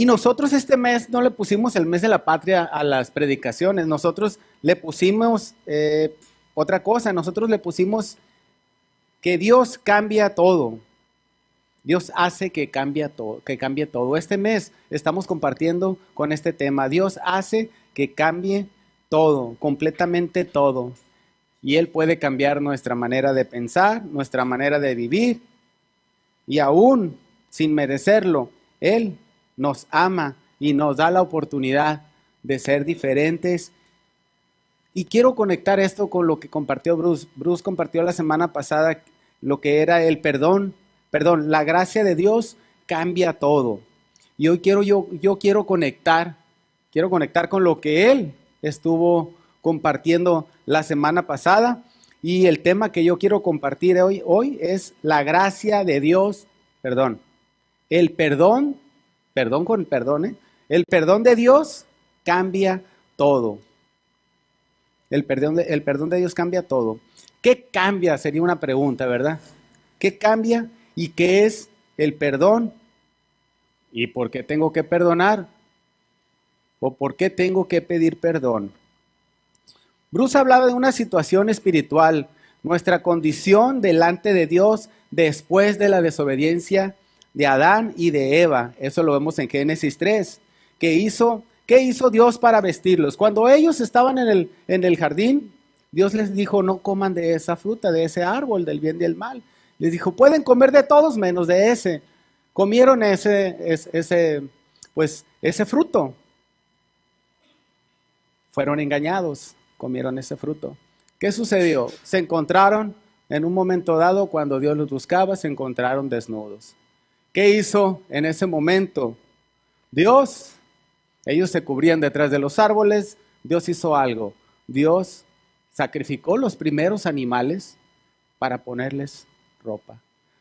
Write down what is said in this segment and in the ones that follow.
Y nosotros este mes no le pusimos el mes de la patria a las predicaciones, nosotros le pusimos otra cosa, nosotros le pusimos que Dios cambia todo. Dios hace que cambie todo. Este mes estamos compartiendo con este tema. Dios hace que cambie todo, completamente todo. Y Él puede cambiar nuestra manera de pensar, nuestra manera de vivir. Y aún sin merecerlo, Él nos ama y nos da la oportunidad de ser diferentes. Y quiero conectar esto con lo que compartió Bruce. Bruce compartió la semana pasada lo que era el perdón. Perdón, la gracia de Dios cambia todo. Y hoy yo quiero conectar con lo que Él estuvo compartiendo la semana pasada. Y el tema que yo quiero compartir hoy es la gracia de Dios, el perdón con perdón, el perdón de Dios cambia todo. El perdón de Dios cambia todo. ¿Qué cambia? Sería una pregunta, ¿verdad? ¿Qué cambia y qué es el perdón? ¿Y por qué tengo que perdonar? ¿O por qué tengo que pedir perdón? Bruce hablaba de una situación espiritual, nuestra condición delante de Dios después de la desobediencia de Adán y de Eva. Eso lo vemos en Génesis 3. ¿Qué hizo Dios para vestirlos? Cuando ellos estaban en el jardín, Dios les dijo, no coman de esa fruta, de ese árbol, del bien y del mal. Les dijo, pueden comer de todos menos de ese. Comieron ese fruto. Fueron engañados, comieron ese fruto. ¿Qué sucedió? Se encontraron en un momento dado, cuando Dios los buscaba, se encontraron desnudos. ¿Qué hizo en ese momento Dios? Ellos se cubrían detrás de los árboles. Dios hizo algo. Dios sacrificó los primeros animales para ponerles ropa.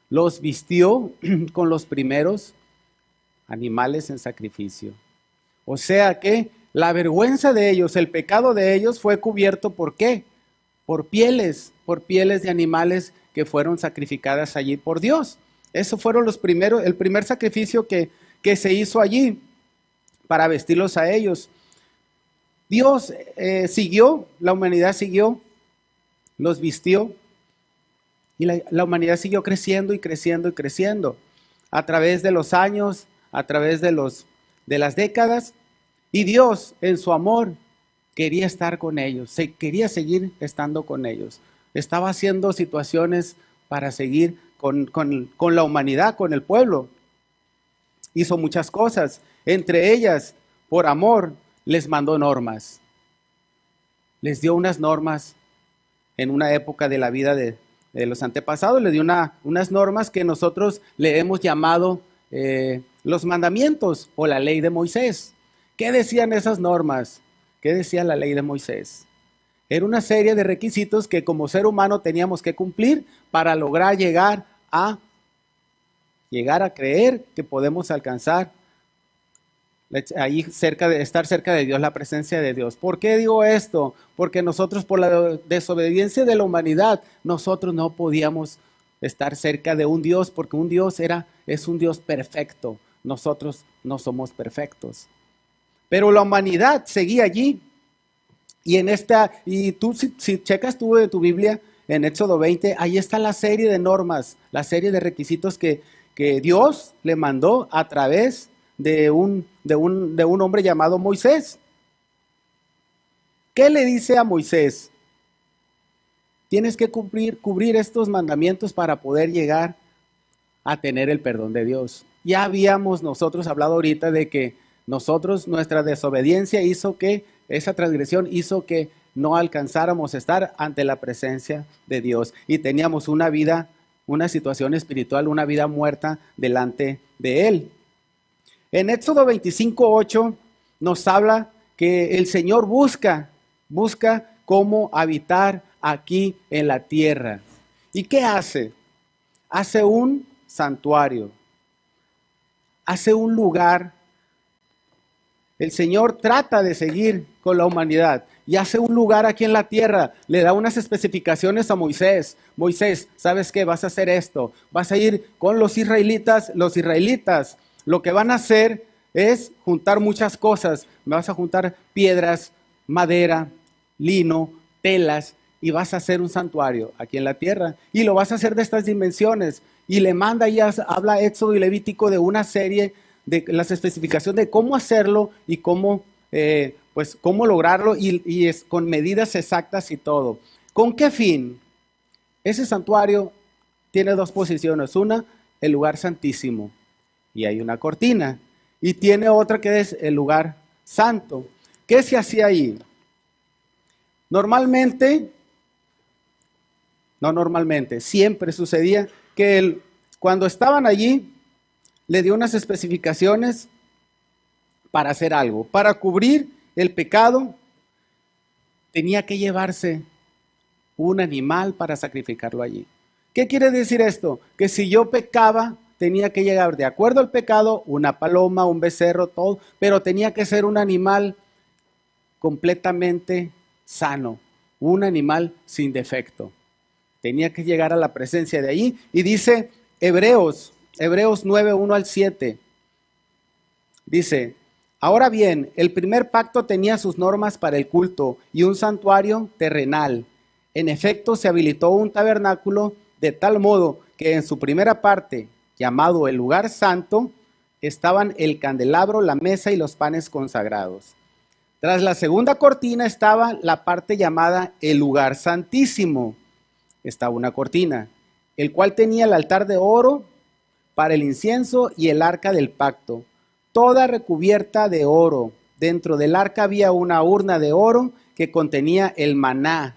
Los vistió con los primeros animales en sacrificio. O sea que la vergüenza de ellos, el pecado de ellos fue cubierto, ¿por qué? Por pieles de animales que fueron sacrificadas allí por Dios. Esos fueron el primer sacrificio que se hizo allí para vestirlos a ellos. Dios la humanidad siguió, los vistió, y la humanidad siguió creciendo y creciendo y creciendo a través de los años, a través de las décadas. Y Dios, en su amor, quería estar con ellos, quería seguir estando con ellos. Estaba haciendo situaciones para seguir con la humanidad, con el pueblo. Hizo muchas cosas, entre ellas, por amor, les mandó normas. Les dio unas normas en una época de la vida de los antepasados, les dio unas normas que nosotros le hemos llamado los mandamientos o la ley de Moisés. ¿Qué decían esas normas? ¿Qué decía la ley de Moisés? Era una serie de requisitos que como ser humano teníamos que cumplir para lograr llegar a creer que podemos alcanzar ahí estar cerca de Dios, la presencia de Dios. ¿Por qué digo esto? Porque nosotros, por la desobediencia de la humanidad, nosotros no podíamos estar cerca de un Dios, porque un Dios es un Dios perfecto. Nosotros no somos perfectos. Pero la humanidad seguía allí. Y tú, si checas tú de tu Biblia, en Éxodo 20, ahí está la serie de normas, la serie de requisitos que Dios le mandó a través de un hombre llamado Moisés. ¿Qué le dice a Moisés? Tienes que cubrir estos mandamientos para poder llegar a tener el perdón de Dios. Ya habíamos nosotros hablado ahorita de que nuestra desobediencia esa transgresión hizo que no alcanzáramos a estar ante la presencia de Dios y teníamos una situación espiritual, una vida muerta delante de Él. En Éxodo 25:8 nos habla que el Señor busca cómo habitar aquí en la tierra. ¿Y qué hace? Hace un santuario, hace un lugar. El Señor trata de seguir con la humanidad y hace un lugar aquí en la tierra. Le da unas especificaciones a Moisés. Moisés, ¿sabes qué? Vas a hacer esto. Vas a ir con los israelitas. Los israelitas lo que van a hacer es juntar muchas cosas. Me vas a juntar piedras, madera, lino, telas, y vas a hacer un santuario aquí en la tierra. Y lo vas a hacer de estas dimensiones. Y le manda, y habla Éxodo y Levítico de una serie de las especificaciones de cómo hacerlo y cómo, pues, cómo lograrlo, y es con medidas exactas y todo. ¿Con qué fin? Ese santuario tiene dos posiciones. Una, el lugar santísimo, y hay una cortina. Y tiene otra que es el lugar santo. ¿Qué se hacía ahí? Siempre sucedía que cuando estaban allí, le dio unas especificaciones para hacer algo. Para cubrir el pecado, tenía que llevarse un animal para sacrificarlo allí. ¿Qué quiere decir esto? Que si yo pecaba, tenía que llegar de acuerdo al pecado, una paloma, un becerro, todo, pero tenía que ser un animal completamente sano, un animal sin defecto. Tenía que llegar a la presencia de allí. Y dice Hebreos 9, 1 al 7. Dice, ahora bien, el primer pacto tenía sus normas para el culto y un santuario terrenal. En efecto, se habilitó un tabernáculo de tal modo que en su primera parte, llamado el lugar santo, estaban el candelabro, la mesa y los panes consagrados. Tras la segunda cortina estaba la parte llamada el lugar santísimo. Estaba una cortina, el cual tenía el altar de oro para el incienso y el arca del pacto, toda recubierta de oro. Dentro del arca había una urna de oro que contenía el maná,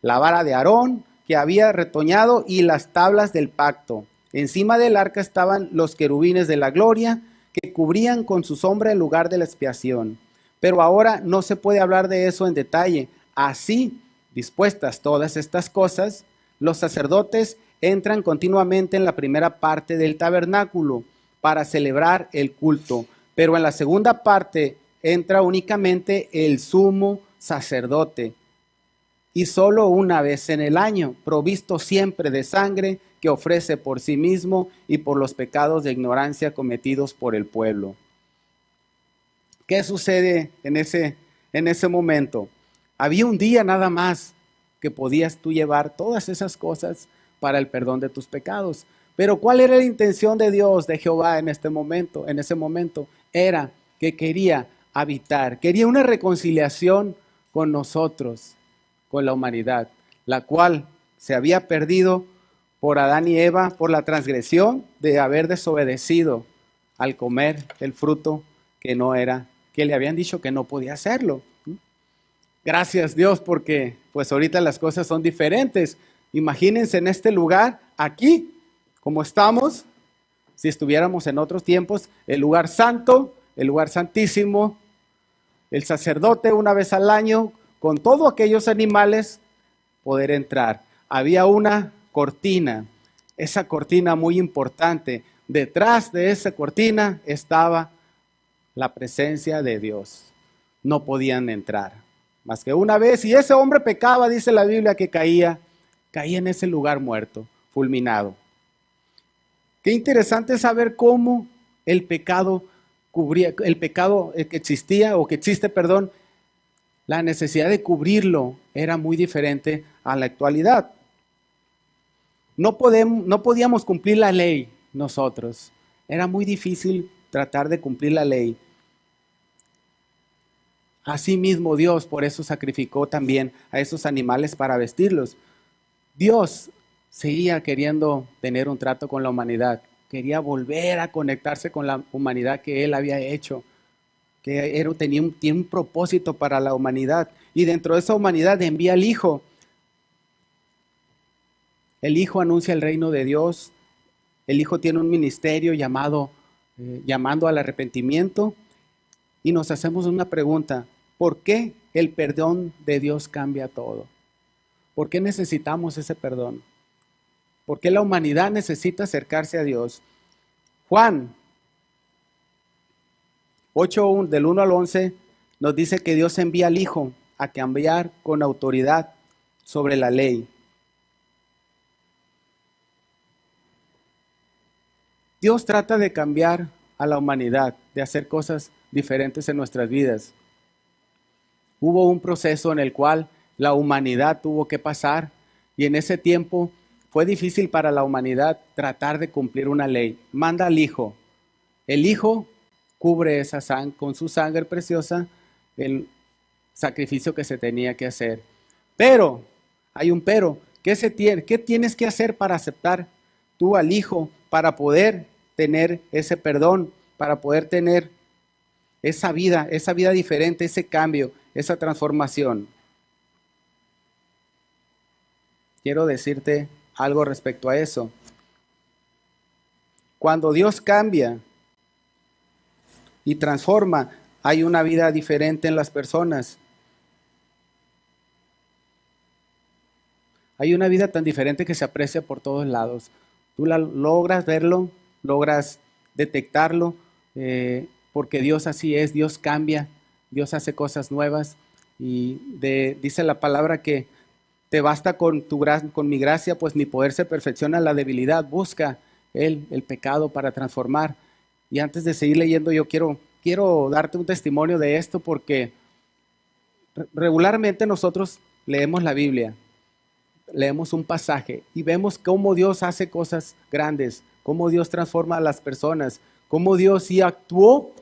la vara de Aarón que había retoñado y las tablas del pacto. Encima del arca estaban los querubines de la gloria que cubrían con su sombra el lugar de la expiación. Pero ahora no se puede hablar de eso en detalle. Así, dispuestas todas estas cosas, los sacerdotes entran continuamente en la primera parte del tabernáculo para celebrar el culto, pero en la segunda parte entra únicamente el sumo sacerdote, y solo una vez en el año, provisto siempre de sangre que ofrece por sí mismo y por los pecados de ignorancia cometidos por el pueblo. ¿Qué sucede en ese momento? Había un día nada más que podías tú llevar todas esas cosas para el perdón de tus pecados. Pero ¿cuál era la intención de Dios, de Jehová en este momento? En ese momento era que quería habitar, quería una reconciliación con nosotros, con la humanidad, la cual se había perdido por Adán y Eva por la transgresión de haber desobedecido al comer el fruto que no era, que le habían dicho que no podía hacerlo. Gracias Dios, porque pues ahorita las cosas son diferentes. Imagínense en este lugar, aquí, como estamos, si estuviéramos en otros tiempos, el lugar santo, el lugar santísimo, el sacerdote una vez al año, con todos aquellos animales, poder entrar. Había una cortina, esa cortina muy importante. Detrás de esa cortina estaba la presencia de Dios. No podían entrar más que una vez. Y ese hombre pecaba, dice la Biblia, que caía en ese lugar muerto, fulminado. Qué interesante saber cómo el pecado cubría, el pecado que existía o que existe, perdón, la necesidad de cubrirlo era muy diferente a la actualidad. No podíamos cumplir la ley nosotros. Era muy difícil tratar de cumplir la ley. Asimismo Dios por eso sacrificó también a esos animales para vestirlos. Dios seguía queriendo tener un trato con la humanidad. Quería volver a conectarse con la humanidad que Él había hecho. Que tenía un propósito para la humanidad. Y dentro de esa humanidad envía al Hijo. El Hijo anuncia el reino de Dios. El Hijo tiene un ministerio llamando al arrepentimiento. Y nos hacemos una pregunta. ¿Por qué el perdón de Dios cambia todo? ¿Por qué necesitamos ese perdón? ¿Por qué la humanidad necesita acercarse a Dios? Juan 8, del 1 al 11, nos dice que Dios envía al Hijo a cambiar con autoridad sobre la ley. Dios trata de cambiar a la humanidad de hacer cosas diferentes en nuestras vidas. Hubo un proceso en el cual la humanidad tuvo que pasar y en ese tiempo fue difícil para la humanidad tratar de cumplir una ley. Manda al Hijo. El Hijo cubre esa sangre, con su sangre preciosa, el sacrificio que se tenía que hacer. Pero, hay un pero. ¿Qué tienes que hacer para aceptar tú al Hijo, para poder tener ese perdón, para poder tener esa vida diferente, ese cambio, esa transformación? Quiero decirte algo respecto a eso. Cuando Dios cambia y transforma, hay una vida diferente en las personas. Hay una vida tan diferente que se aprecia por todos lados. Tú logras verlo, logras detectarlo, porque Dios así es, Dios cambia, Dios hace cosas nuevas. Y dice la palabra que te basta con mi gracia, pues mi poder se perfecciona en la debilidad. Busca Él el pecado para transformar. Y antes de seguir leyendo, yo quiero darte un testimonio de esto, porque regularmente nosotros leemos la Biblia, leemos un pasaje y vemos cómo Dios hace cosas grandes, cómo Dios transforma a las personas, cómo Dios sí actuó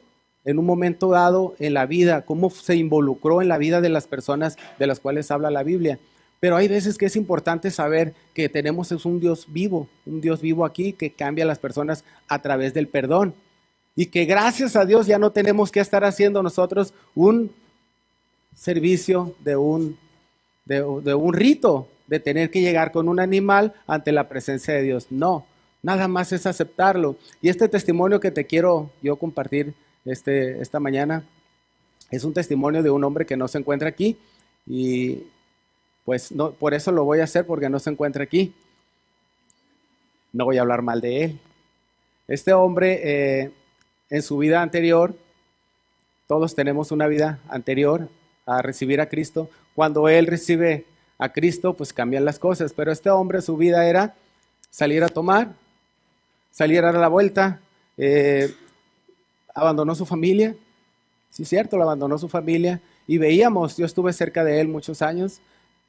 en un momento dado en la vida, cómo se involucró en la vida de las personas de las cuales habla la Biblia. Pero hay veces que es importante saber que tenemos un Dios vivo aquí que cambia a las personas a través del perdón. Y que gracias a Dios ya no tenemos que estar haciendo nosotros un servicio de un rito, de tener que llegar con un animal ante la presencia de Dios. No, nada más es aceptarlo. Y este testimonio que te quiero yo compartir esta mañana es un testimonio de un hombre que no se encuentra aquí, y pues no, por eso lo voy a hacer, porque no se encuentra aquí. No voy a hablar mal de él. Este hombre, en su vida anterior, todos tenemos una vida anterior a recibir a Cristo. Cuando él recibe a Cristo, pues cambian las cosas. Pero este hombre, su vida era salir a tomar, salir a dar la vuelta, abandonó su familia. Sí, cierto, lo abandonó su familia. Y veíamos, yo estuve cerca de él muchos años,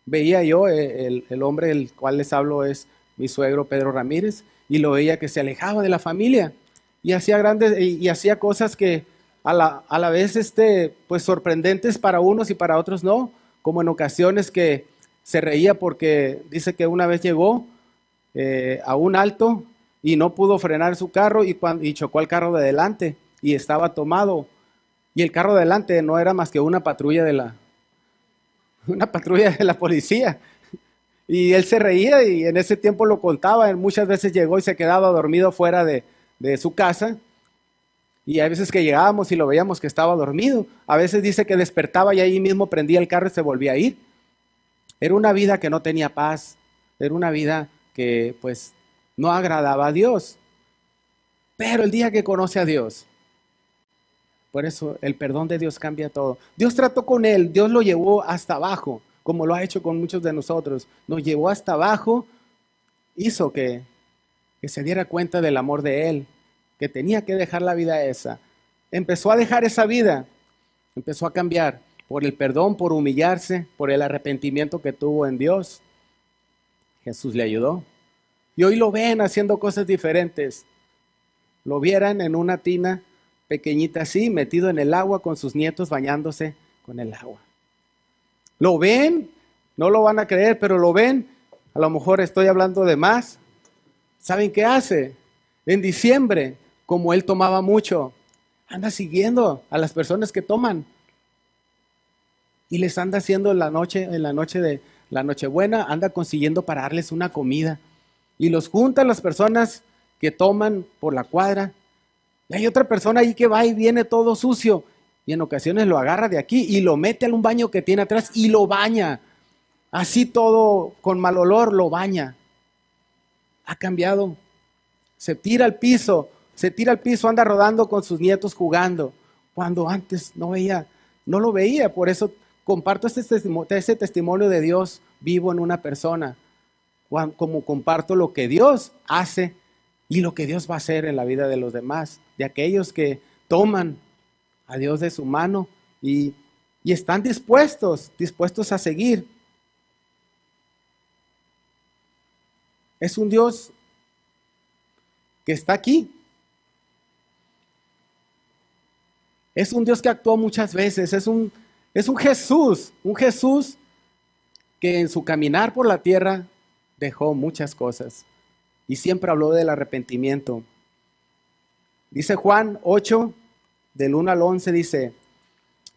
veía yo, el hombre del cual les hablo es mi suegro Pedro Ramírez, y lo veía que se alejaba de la familia y hacía cosas que a la vez pues sorprendentes para unos y para otros no, como en ocasiones que se reía porque dice que una vez llegó a un alto y no pudo frenar su carro y chocó al carro de adelante y estaba tomado, y el carro de adelante no era más que una patrulla de la policía. Y él se reía y en ese tiempo lo contaba. Muchas veces llegó y se quedaba dormido fuera de su casa. Y hay veces que llegábamos y lo veíamos que estaba dormido. A veces dice que despertaba y ahí mismo prendía el carro y se volvía a ir. Era una vida que no tenía paz. Era una vida que pues no agradaba a Dios. Pero el día que conoce a Dios, por eso el perdón de Dios cambia todo. Dios trató con él, Dios lo llevó hasta abajo, como lo ha hecho con muchos de nosotros. Nos llevó hasta abajo, hizo que se diera cuenta del amor de él, que tenía que dejar la vida esa. Empezó a dejar esa vida, empezó a cambiar por el perdón, por humillarse, por el arrepentimiento que tuvo en Dios. Jesús le ayudó. Y hoy lo ven haciendo cosas diferentes. Lo vieran en una tina pequeñita así, metido en el agua con sus nietos bañándose con el agua. ¿Lo ven? No lo van a creer, pero lo ven. A lo mejor estoy hablando de más. ¿Saben qué hace? En diciembre, como él tomaba mucho, anda siguiendo a las personas que toman y les anda haciendo en la noche de la Nochebuena, anda consiguiendo para darles una comida y los junta a las personas que toman por la cuadra. Y hay otra persona ahí que va y viene todo sucio y en ocasiones lo agarra de aquí y lo mete a un baño que tiene atrás y lo baña. Así todo con mal olor lo baña. Ha cambiado. Se tira al piso, anda rodando con sus nietos jugando, cuando antes no lo veía. Por eso comparto ese testimonio de Dios vivo en una persona, como comparto lo que Dios hace y lo que Dios va a hacer en la vida de los demás, de aquellos que toman a Dios de su mano y están dispuestos a seguir. Es un Dios que está aquí. Es un Dios que actuó muchas veces. Es un Jesús que en su caminar por la tierra dejó muchas cosas y siempre habló del arrepentimiento. Dice Juan 8, del 1 al 11, dice: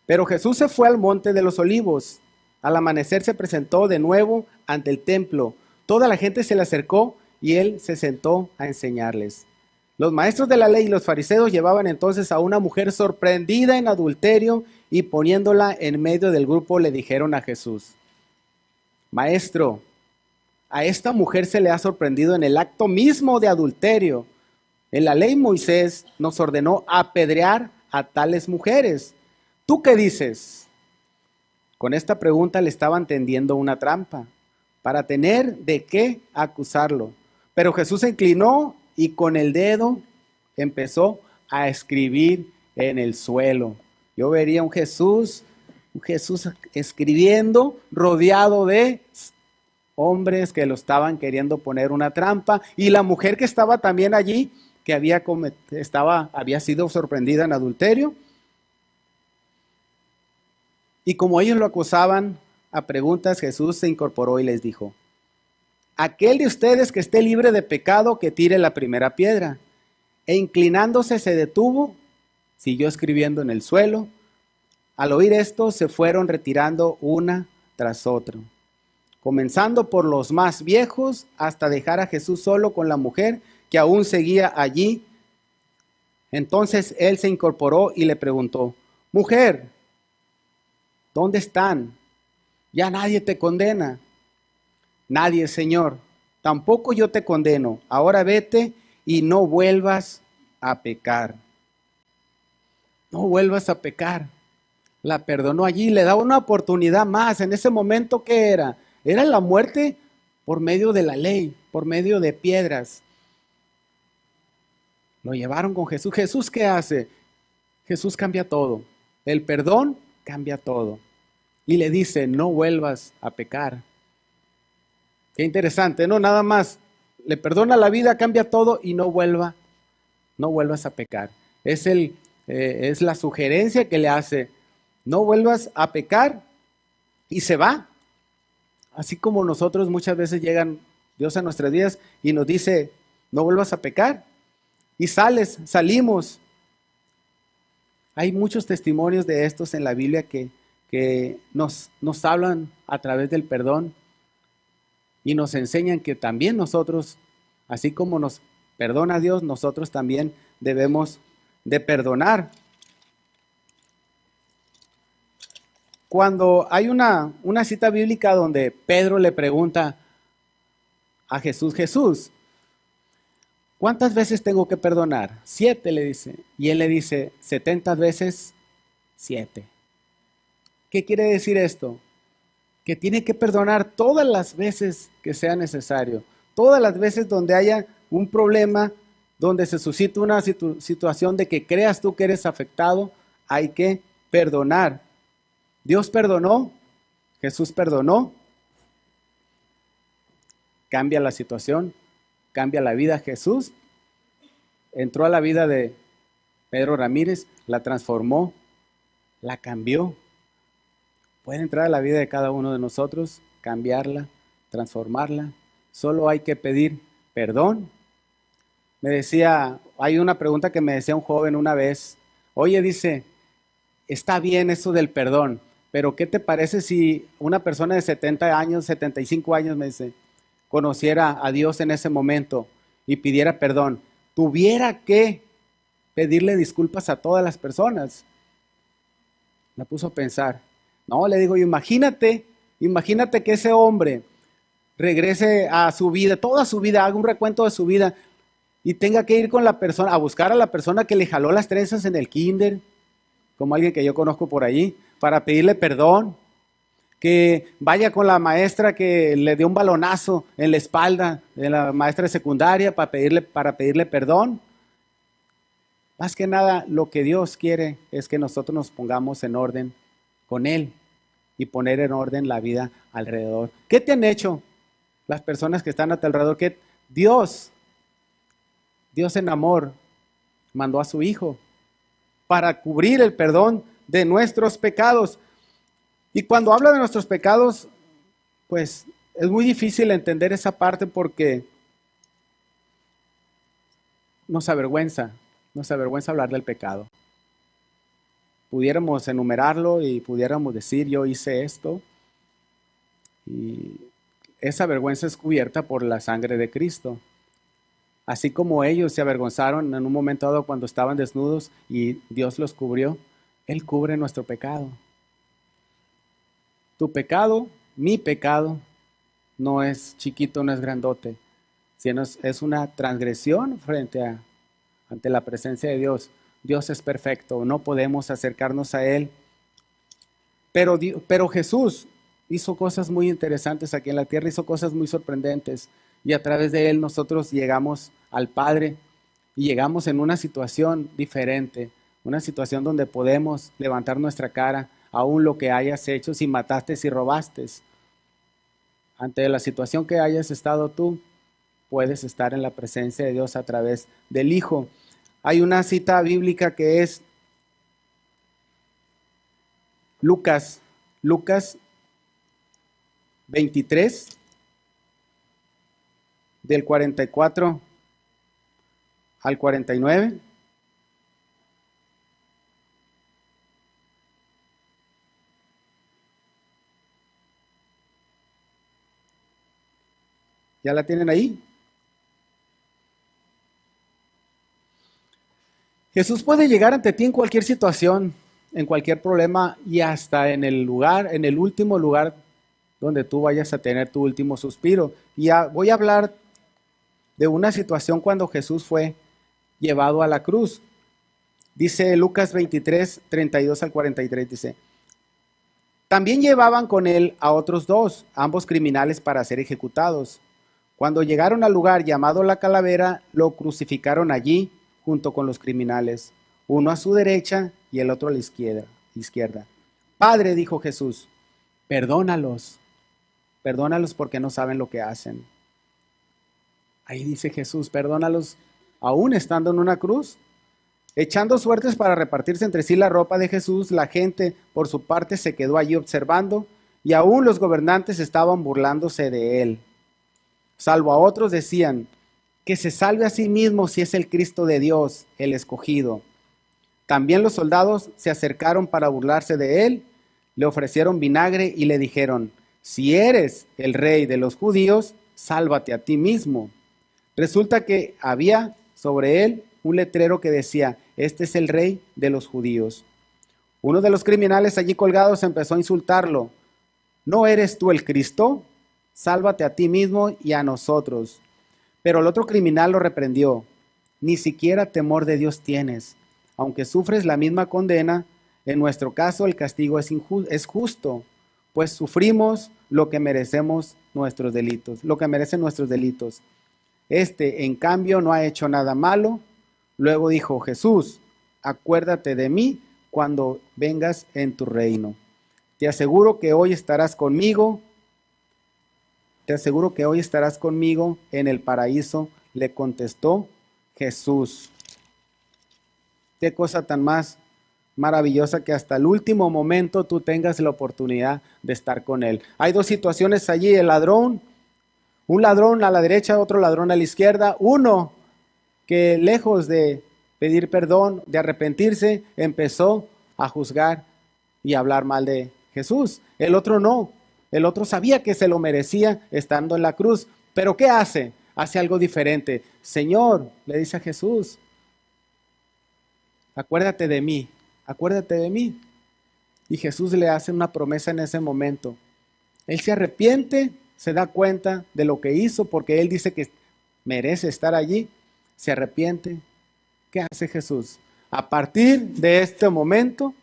pero Jesús se fue al monte de los olivos. Al amanecer se presentó de nuevo ante el templo. Toda la gente se le acercó y él se sentó a enseñarles. Los maestros de la ley y los fariseos llevaban entonces a una mujer sorprendida en adulterio y poniéndola en medio del grupo le dijeron a Jesús: Maestro, a esta mujer se le ha sorprendido en el acto mismo de adulterio. En la ley Moisés nos ordenó apedrear a tales mujeres. ¿Tú qué dices? Con esta pregunta le estaban tendiendo una trampa para tener de qué acusarlo. Pero Jesús se inclinó y con el dedo empezó a escribir en el suelo. Yo vería un Jesús escribiendo rodeado de hombres que lo estaban queriendo poner una trampa, y la mujer que estaba también allí, que había sido sorprendida en adulterio. Y como ellos lo acusaban a preguntas, Jesús se incorporó y les dijo: aquel de ustedes que esté libre de pecado, que tire la primera piedra. E inclinándose se detuvo, siguió escribiendo en el suelo. Al oír esto se fueron retirando una tras otra, comenzando por los más viejos hasta dejar a Jesús solo con la mujer que aún seguía allí. Entonces él se incorporó y le preguntó: mujer, ¿dónde están? Ya nadie te condena. Nadie, Señor. Tampoco yo te condeno. Ahora vete y no vuelvas a pecar. No vuelvas a pecar. La perdonó allí, le daba una oportunidad más. En ese momento, ¿qué era? Era la muerte por medio de la ley, por medio de piedras. Lo llevaron con Jesús. ¿Jesús qué hace? Jesús cambia todo. El perdón cambia todo. Y le dice: no vuelvas a pecar. Qué interesante, ¿no? Nada más le perdona la vida, cambia todo y no vuelvas a pecar. Es la sugerencia que le hace: no vuelvas a pecar, y se va. Así como nosotros muchas veces llegan Dios a nuestras vidas y nos dice: no vuelvas a pecar, y salimos. Hay muchos testimonios de estos en la Biblia que nos hablan a través del perdón y nos enseñan que también nosotros, así como nos perdona Dios, nosotros también debemos de perdonar. Cuando hay una cita bíblica donde Pedro le pregunta a Jesús: Jesús, ¿cuántas veces tengo que perdonar? 7, le dice. Y él le dice: 70 veces 7. ¿Qué quiere decir esto? Que tiene que perdonar todas las veces que sea necesario. Todas las veces donde haya un problema, donde se suscite una situación de que creas tú que eres afectado, hay que perdonar. Dios perdonó, Jesús perdonó, cambia la situación, cambia la vida. Jesús entró a la vida de Pedro Ramírez, la transformó, la cambió. Puede entrar a la vida de cada uno de nosotros, cambiarla, transformarla. Solo hay que pedir perdón. Hay una pregunta que me decía un joven una vez. Oye, dice, está bien eso del perdón, pero ¿qué te parece si una persona de 70 años, 75 años, me dice, conociera a Dios en ese momento y pidiera perdón? Tuviera que pedirle disculpas a todas las personas. Me puso a pensar. No, le digo, imagínate que ese hombre regrese a su vida, toda su vida, haga un recuento de su vida y tenga que ir con la persona, a buscar a la persona que le jaló las trenzas en el kinder, como alguien que yo conozco por allí, para pedirle perdón. que vaya con la maestra que le dio un balonazo en la espalda de la maestra de secundaria para pedirle perdón. Más que nada, lo que Dios quiere es que nosotros nos pongamos en orden con Él y poner en orden la vida alrededor. ¿Qué te han hecho las personas que están a tu alrededor? Que Dios en amor mandó a su Hijo para cubrir el perdón de nuestros pecados. Y cuando habla de nuestros pecados, pues es muy difícil entender esa parte porque nos avergüenza hablar del pecado. Pudiéramos enumerarlo y pudiéramos decir, yo hice esto, y esa vergüenza es cubierta por la sangre de Cristo. Así como ellos se avergonzaron en un momento dado cuando estaban desnudos y Dios los cubrió, Él cubre nuestro pecado. Tu pecado, mi pecado, no es chiquito, no es grandote, sino es una transgresión ante la presencia de Dios. Dios es perfecto, no podemos acercarnos a Él. Pero Jesús hizo cosas muy interesantes aquí en la tierra, hizo cosas muy sorprendentes. Y a través de Él nosotros llegamos al Padre y llegamos en una situación diferente, una situación donde podemos levantar nuestra cara, aún lo que hayas hecho, si mataste, si robaste. Ante la situación que hayas estado tú, puedes estar en la presencia de Dios a través del Hijo. Hay una cita bíblica que es Lucas 23, del 44 al 49. ¿Ya la tienen ahí? Jesús puede llegar ante ti en cualquier situación, en cualquier problema y hasta en el lugar, en el último lugar donde tú vayas a tener tu último suspiro. Y voy a hablar de una situación cuando Jesús fue llevado a la cruz. Dice Lucas 23, 32 al 43, dice: también llevaban con él a otros dos, ambos criminales, para ser ejecutados. Cuando llegaron al lugar llamado La Calavera, lo crucificaron allí junto con los criminales, uno a su derecha y el otro a la izquierda. Padre, dijo Jesús, perdónalos porque no saben lo que hacen. Ahí dice Jesús, perdónalos aún estando en una cruz. Echando suertes para repartirse entre sí la ropa de Jesús, la gente por su parte se quedó allí observando y aún los gobernantes estaban burlándose de él. Salvo a otros decían, que se salve a sí mismo si es el Cristo de Dios, el escogido. También los soldados se acercaron para burlarse de él, le ofrecieron vinagre y le dijeron, si eres el rey de los judíos, sálvate a ti mismo. Resulta que había sobre él un letrero que decía, este es el rey de los judíos. Uno de los criminales allí colgados empezó a insultarlo. ¿No eres tú el Cristo? Sálvate a ti mismo y a nosotros. Pero el otro criminal lo reprendió. Ni siquiera temor de Dios tienes. Aunque sufres la misma condena, en nuestro caso el castigo es justo, pues sufrimos lo que merecemos nuestros delitos, lo que merecen nuestros delitos. Este, en cambio, no ha hecho nada malo. Luego dijo Jesús, acuérdate de mí cuando vengas en tu reino. Te aseguro que hoy estarás conmigo. Te aseguro que hoy estarás conmigo en el paraíso, le contestó Jesús. Qué cosa tan más maravillosa que hasta el último momento tú tengas la oportunidad de estar con Él. Hay dos situaciones allí, el ladrón, un ladrón a la derecha, otro ladrón a la izquierda, uno que lejos de pedir perdón, de arrepentirse, empezó a juzgar y a hablar mal de Jesús. El otro no, el otro sabía que se lo merecía estando en la cruz, pero ¿qué hace? Hace algo diferente. Señor, le dice a Jesús, acuérdate de mí, acuérdate de mí. Y Jesús le hace una promesa en ese momento. Él se arrepiente, se da cuenta de lo que hizo, porque él dice que merece estar allí, se arrepiente. ¿Qué hace Jesús? A partir de este momento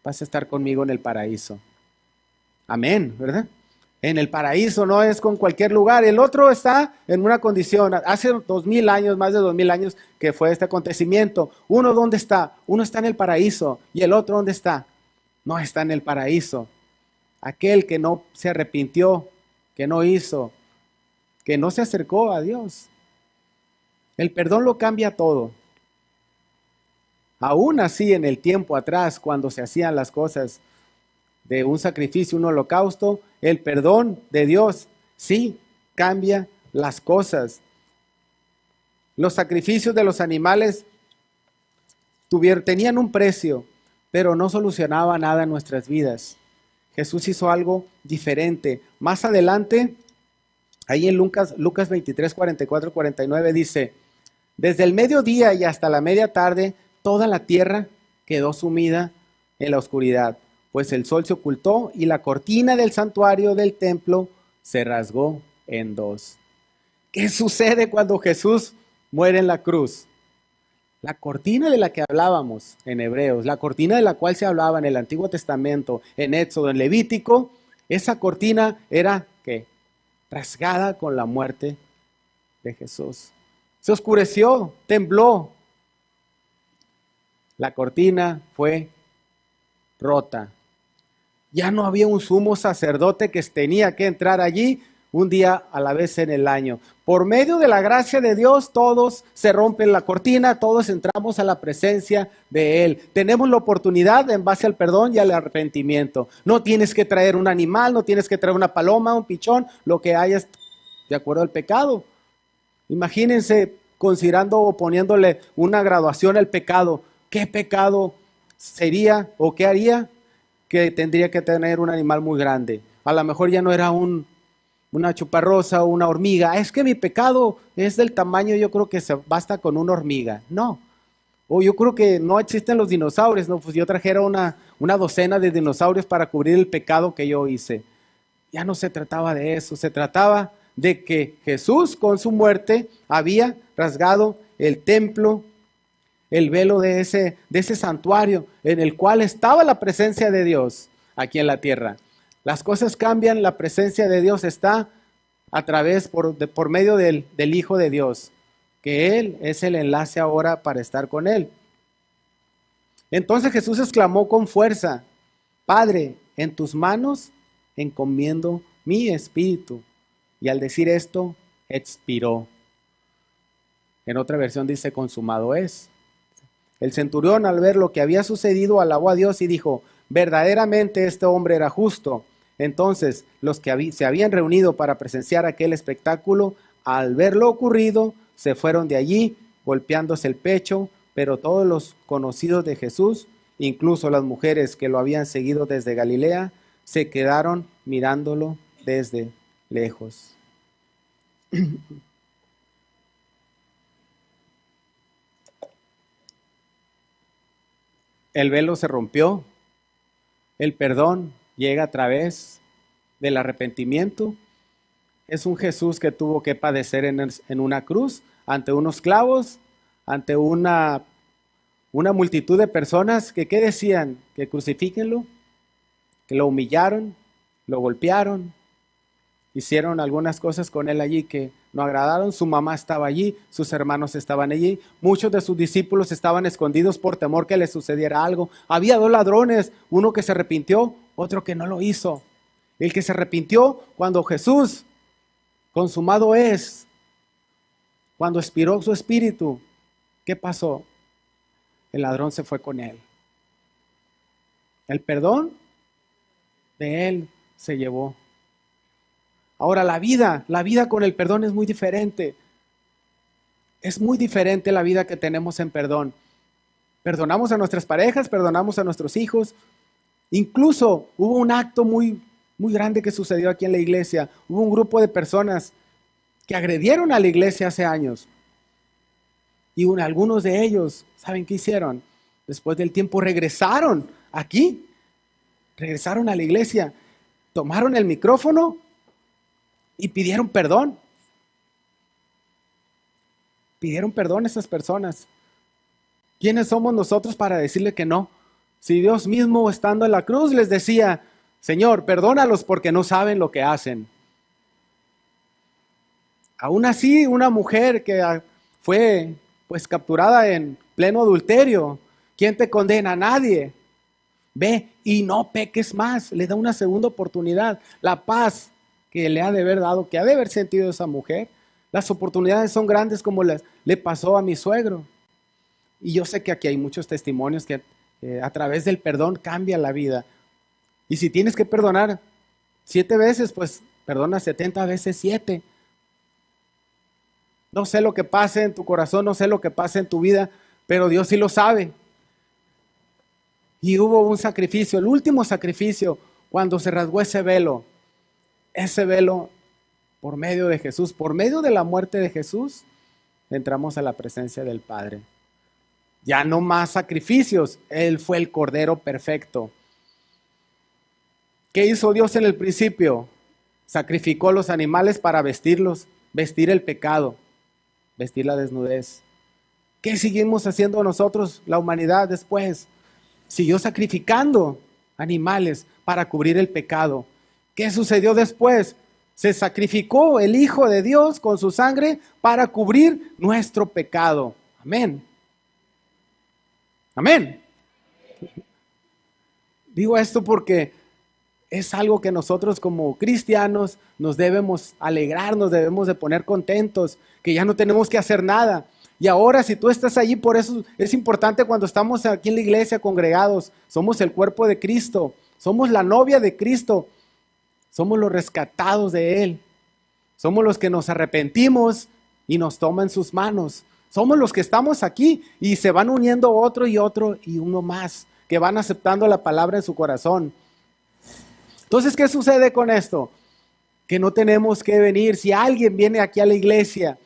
vas a estar conmigo en el paraíso. Amén, ¿verdad? En el paraíso, no es con cualquier lugar. El otro está en una condición. Hace 2000 años, más de 2000 años que fue este acontecimiento. Uno, ¿dónde está? Uno está en el paraíso. ¿Y el otro dónde está? No está en el paraíso. Aquel que no se arrepintió, que no hizo, que no se acercó a Dios. El perdón lo cambia todo. Aún así, en el tiempo atrás, cuando se hacían las cosas de un sacrificio, un holocausto, el perdón de Dios sí cambia las cosas. Los sacrificios de los animales tenían un precio, pero no solucionaba nada en nuestras vidas. Jesús hizo algo diferente. Más adelante, ahí en Lucas 23, 44, 49 dice, desde el mediodía y hasta la media tarde, toda la tierra quedó sumida en la oscuridad, pues el sol se ocultó y la cortina del santuario del templo se rasgó en dos. ¿Qué sucede cuando Jesús muere en la cruz? La cortina de la que hablábamos en Hebreos, la cortina de la cual se hablaba en el Antiguo Testamento, en Éxodo, en Levítico, esa cortina era, ¿qué? Rasgada con la muerte de Jesús. Se oscureció, tembló. La cortina fue rota. Ya no había un sumo sacerdote que tenía que entrar allí un día a la vez en el año. Por medio de la gracia de Dios, todos se rompen la cortina, todos entramos a la presencia de Él. Tenemos la oportunidad en base al perdón y al arrepentimiento. No tienes que traer un animal, no tienes que traer una paloma, un pichón, lo que hayas de acuerdo al pecado. Imagínense considerando o poniéndole una graduación al pecado. ¿Qué pecado sería o qué haría? Que tendría que tener un animal muy grande. A lo mejor ya no era una chuparrosa o una hormiga. Es que mi pecado es del tamaño, yo creo que se basta con una hormiga. No. O yo creo que no existen los dinosaurios. No, pues yo trajera una docena de dinosaurios para cubrir el pecado que yo hice. Ya no se trataba de eso, se trataba de que Jesús con su muerte había rasgado el templo, el velo de ese santuario en el cual estaba la presencia de Dios aquí en la tierra. Las cosas cambian, la presencia de Dios está a través, por medio del Hijo de Dios, que Él es el enlace ahora para estar con Él. Entonces Jesús exclamó con fuerza, Padre, en tus manos encomiendo mi espíritu. Y al decir esto, expiró. En otra versión dice, consumado es. El centurión, al ver lo que había sucedido, alabó a Dios y dijo, verdaderamente este hombre era justo. Entonces, los que se habían reunido para presenciar aquel espectáculo, al ver lo ocurrido, se fueron de allí, golpeándose el pecho, pero todos los conocidos de Jesús, incluso las mujeres que lo habían seguido desde Galilea, se quedaron mirándolo desde lejos. El velo se rompió, el perdón llega a través del arrepentimiento. Es un Jesús que tuvo que padecer en una cruz, ante unos clavos, ante una multitud de personas que ¿qué decían? Que crucifíquenlo, que lo humillaron, lo golpearon, hicieron algunas cosas con él allí que no agradaron. Su mamá estaba allí, sus hermanos estaban allí, muchos de sus discípulos estaban escondidos por temor que les sucediera algo. Había dos ladrones, uno que se arrepintió, otro que no lo hizo. El que se arrepintió cuando Jesús, consumado es, cuando expiró su espíritu, ¿qué pasó? El ladrón se fue con él. El perdón de él se llevó. Ahora la vida con el perdón es muy diferente. Es muy diferente la vida que tenemos en perdón. Perdonamos a nuestras parejas, perdonamos a nuestros hijos. Incluso hubo un acto muy, muy grande que sucedió aquí en la iglesia. Hubo un grupo de personas que agredieron a la iglesia hace años. Y algunos de ellos, ¿saben qué hicieron? Después del tiempo regresaron aquí, regresaron a la iglesia, tomaron el micrófono y pidieron perdón. Pidieron perdón a esas personas. ¿Quiénes somos nosotros para decirle que no? Si Dios mismo estando en la cruz les decía, Señor, perdónalos porque no saben lo que hacen. Aún así, una mujer que fue pues capturada en pleno adulterio, ¿quién te condena? Nadie. Ve y no peques más. Le da una segunda oportunidad. La paz que le ha de haber dado, que ha de haber sentido esa mujer. Las oportunidades son grandes como le pasó a mi suegro. Y yo sé que aquí hay muchos testimonios que a través del perdón cambia la vida. Y si tienes que perdonar 7 veces, pues perdona 70 veces 7. No sé lo que pase en tu corazón, no sé lo que pase en tu vida, pero Dios sí lo sabe. Y hubo un sacrificio, el último sacrificio, cuando se rasgó ese velo por medio de Jesús, por medio de la muerte de Jesús, entramos a la presencia del Padre. Ya no más sacrificios, Él fue el Cordero perfecto. ¿Qué hizo Dios en el principio? Sacrificó los animales para vestirlos, vestir el pecado, vestir la desnudez. ¿Qué seguimos haciendo nosotros, la humanidad, después? Siguió sacrificando animales para cubrir el pecado. ¿Qué sucedió después? Se sacrificó el Hijo de Dios con su sangre para cubrir nuestro pecado. Amén. Amén. Digo esto porque es algo que nosotros como cristianos nos debemos alegrar, nos debemos de poner contentos, que ya no tenemos que hacer nada. Y ahora si tú estás allí, por eso es importante cuando estamos aquí en la iglesia congregados, somos el cuerpo de Cristo, somos la novia de Cristo, somos los rescatados de Él, somos los que nos arrepentimos y nos toma en sus manos, somos los que estamos aquí y se van uniendo otro y uno más, que van aceptando la palabra en su corazón. Entonces, ¿qué sucede con esto? Que no tenemos que venir, si alguien viene aquí a la iglesia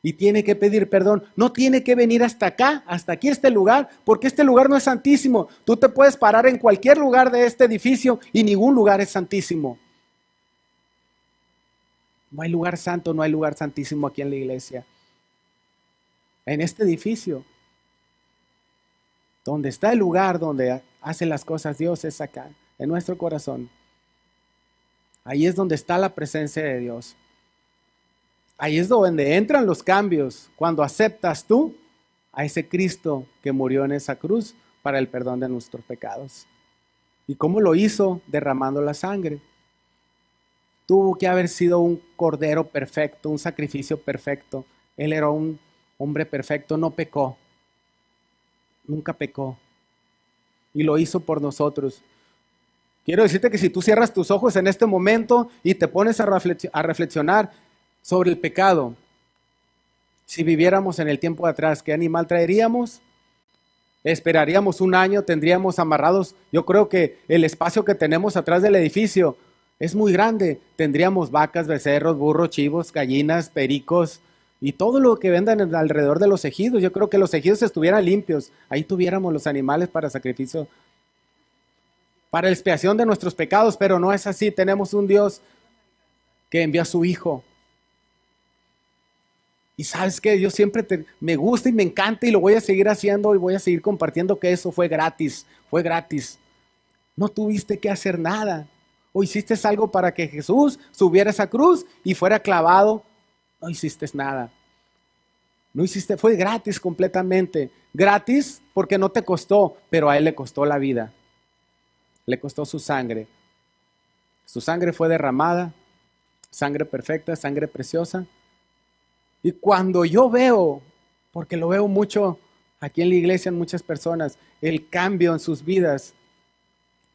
y tiene que pedir perdón, no tiene que venir hasta acá, hasta aquí este lugar, porque este lugar no es santísimo. Tú te puedes parar en cualquier lugar de este edificio y ningún lugar es santísimo. No hay lugar santo, no hay lugar santísimo aquí en la iglesia. En este edificio, donde está el lugar donde hace las cosas Dios, es acá, en nuestro corazón. Ahí es donde está la presencia de Dios. Ahí es donde entran los cambios, cuando aceptas tú a ese Cristo que murió en esa cruz para el perdón de nuestros pecados. ¿Y cómo lo hizo? Derramando la sangre. Tuvo que haber sido un cordero perfecto, un sacrificio perfecto. Él era un hombre perfecto, no pecó. Nunca pecó. Y lo hizo por nosotros. Quiero decirte que si tú cierras tus ojos en este momento y te pones a reflexionar sobre el pecado, si viviéramos en el tiempo de atrás, ¿qué animal traeríamos? Esperaríamos un año, tendríamos amarrados. Yo creo que el espacio que tenemos atrás del edificio es muy grande. Tendríamos vacas, becerros, burros, chivos, gallinas, pericos y todo lo que vendan alrededor de los ejidos. Yo creo que los ejidos estuvieran limpios. Ahí tuviéramos los animales para sacrificio, para expiación de nuestros pecados, pero no es así. Tenemos un Dios que envió a su Hijo. Y sabes que yo siempre me gusta y me encanta y lo voy a seguir haciendo y voy a seguir compartiendo que eso fue gratis, fue gratis. No tuviste que hacer nada. O hiciste algo para que Jesús subiera esa cruz y fuera clavado. No hiciste nada. No hiciste, fue gratis completamente. Gratis porque no te costó, pero a Él le costó la vida. Le costó su sangre. Su sangre fue derramada, sangre perfecta, sangre preciosa. Y cuando yo veo, porque lo veo mucho aquí en la iglesia, en muchas personas, el cambio en sus vidas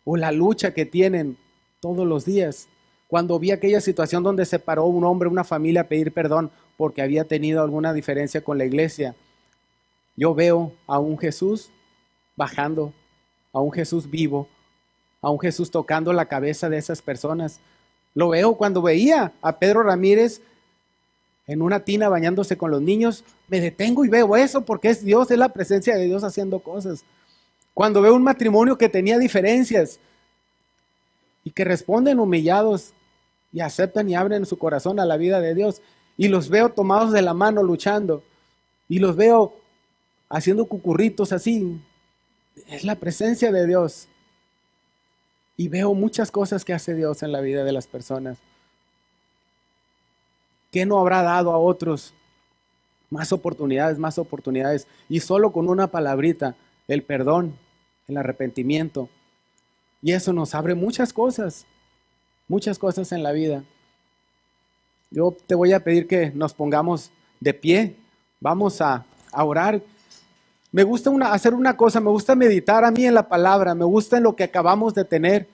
o la lucha que tienen todos los días. Cuando vi aquella situación donde se paró un hombre, una familia a pedir perdón porque había tenido alguna diferencia con la iglesia, yo veo a un Jesús bajando, a un Jesús vivo, a un Jesús tocando la cabeza de esas personas. Lo veo cuando veía a Pedro Ramírez en una tina bañándose con los niños, me detengo y veo eso porque es Dios, es la presencia de Dios haciendo cosas. Cuando veo un matrimonio que tenía diferencias y que responden humillados y aceptan y abren su corazón a la vida de Dios, y los veo tomados de la mano luchando, y los veo haciendo cucurritos así, es la presencia de Dios. y veo muchas cosas que hace Dios en la vida de las personas. ¿Qué no habrá dado a otros? Más oportunidades, más oportunidades. Y solo con una palabrita, el perdón, el arrepentimiento. Y eso nos abre muchas cosas en la vida. Yo te voy a pedir que nos pongamos de pie. Vamos a orar. Me gusta hacer una cosa, me gusta meditar a mí en la palabra, me gusta en lo que acabamos de tener.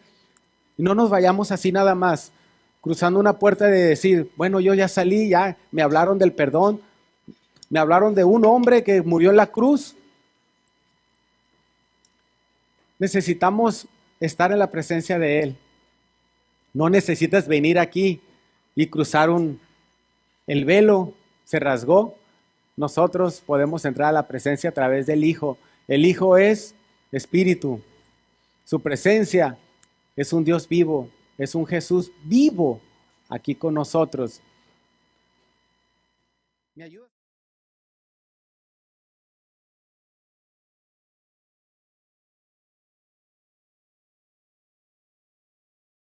Y no nos vayamos así nada más, cruzando una puerta de decir, bueno, yo ya salí, ya me hablaron del perdón, me hablaron de un hombre que murió en la cruz. Necesitamos estar en la presencia de Él. No necesitas venir aquí y cruzar el velo, se rasgó. Nosotros podemos entrar a la presencia a través del Hijo. El Hijo es Espíritu. Su presencia es un Dios vivo, es un Jesús vivo aquí con nosotros. ¿Me ayudas?